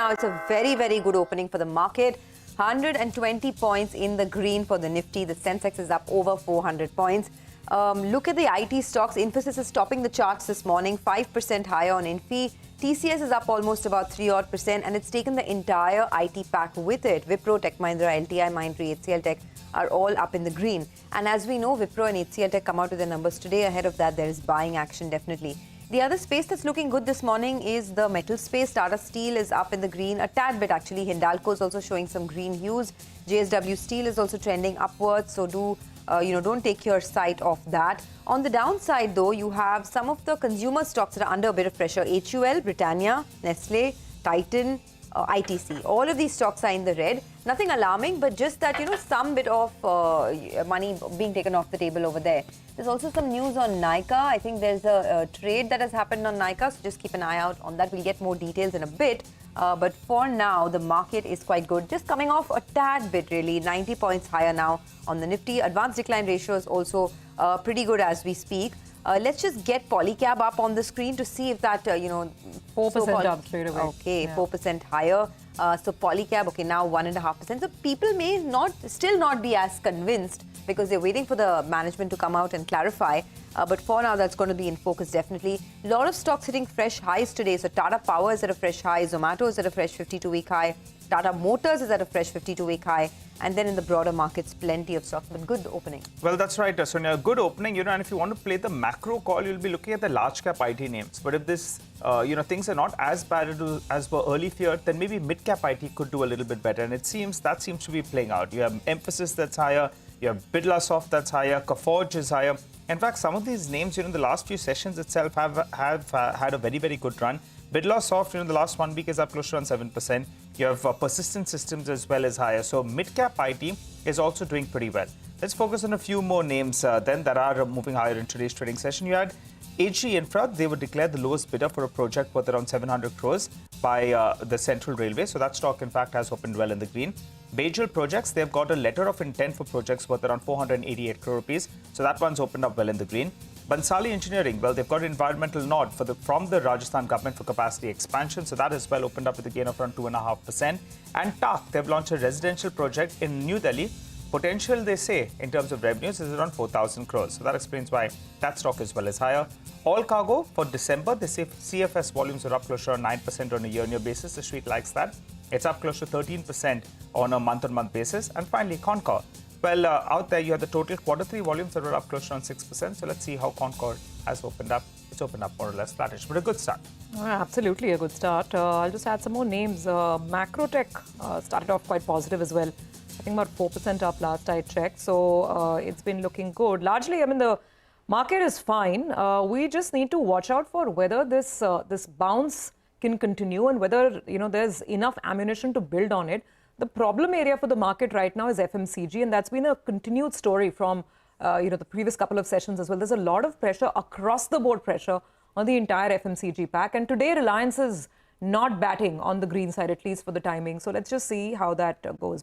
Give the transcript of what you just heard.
now, it's a very, very good opening for the market. 120 points in the green for the Nifty. The Sensex is up over 400 points. Look at the IT stocks. Infosys is topping the charts this morning, 5% higher on Infy. TCS is up almost about 3% and it's taken the entire IT pack with it. Wipro, Tech Mahindra, LTIMindtree, HCL Tech are all up in the green. And as we know, Wipro and HCL Tech come out with their numbers today. Ahead of that, there is buying action definitely. The other space that's looking good this morning is the metal space. Tata Steel is up in the green, a tad bit actually. Hindalco is also showing some green hues. JSW Steel is also trending upwards, so don't take your sight off that. On the downside though, you have some of the consumer stocks that are under a bit of pressure. HUL, Britannia, Nestle, Titan, ITC. All of these stocks are in the red. Nothing alarming, but just that, some bit of money being taken off the table over there. There's also some news on Nykaa. I think there's a trade that has happened on Nykaa, so just keep an eye out on that. We'll get more details in a bit. But for now, the market is quite good. Just coming off a tad bit, really. 90 points higher now on the Nifty. Advanced decline ratio is also pretty good as we speak. Let's just get Polycab up on the screen to see if that, 4% up straight away. Okay, yeah. 4% higher. So Polycab, okay, now 1.5%. So people may still not be as convinced because they're waiting for the management to come out and clarify. But for now, that's going to be in focus, definitely. A lot of stocks hitting fresh highs today. So Tata Power is at a fresh high. Zomato is at a fresh 52-week high. Tata Motors is at a fresh 52-week high. And then in the broader markets, plenty of stocks, but good opening. Well, that's right, Sonia. Good opening, and if you want to play the macro call, you'll be looking at the large cap IT names. But if this, things are not as bad as were early feared, then maybe mid cap IT could do a little bit better. And that seems to be playing out. You have Infosys that's higher. You have Birlasoft that's higher. Coforge is higher. In fact, some of these names, in the last few sessions itself have had a very, very good run. Birlasoft, the last 1 week is up close to around 7%. You have Persistent Systems as well as higher. So mid-cap IT is also doing pretty well. Let's focus on a few more names then that are moving higher in today's trading session. You had HG Infra. They were declared the lowest bidder for a project worth around 700 crores by the Central Railway. So that stock, in fact, has opened well in the green. Bajal Projects, they've got a letter of intent for projects worth around 488 crore rupees. So that one's opened up well in the green. Bansali Engineering, well, they've got an environmental nod from the Rajasthan government for capacity expansion. So that as well opened up with a gain of around 2.5%. And TAK, they've launched a residential project in New Delhi. Potential, they say, in terms of revenues is around 4,000 crores. So that explains why that stock as well is higher. All Cargo for December, they say CFS volumes are up close to around 9% on a year-on-year basis. The street likes that. It's up close to 13% on a month-on-month basis. And finally, Concor. Well, out there, you have the total Q3 volumes that were up close to around 6%. So let's see how Concor has opened up. It's opened up more or less flattish, but a good start. Absolutely a good start. I'll just add some more names. Macrotech started off quite positive as well. I think about 4% up last I checked. So it's been looking good. Largely, the market is fine. We just need to watch out for whether this bounce can continue and whether, there's enough ammunition to build on it. The problem area for the market right now is FMCG, and that's been a continued story from, the previous couple of sessions as well. There's a lot of pressure, across the board pressure on the entire FMCG pack. And today, Reliance is not batting on the green side, at least for the timing. So let's just see how that goes.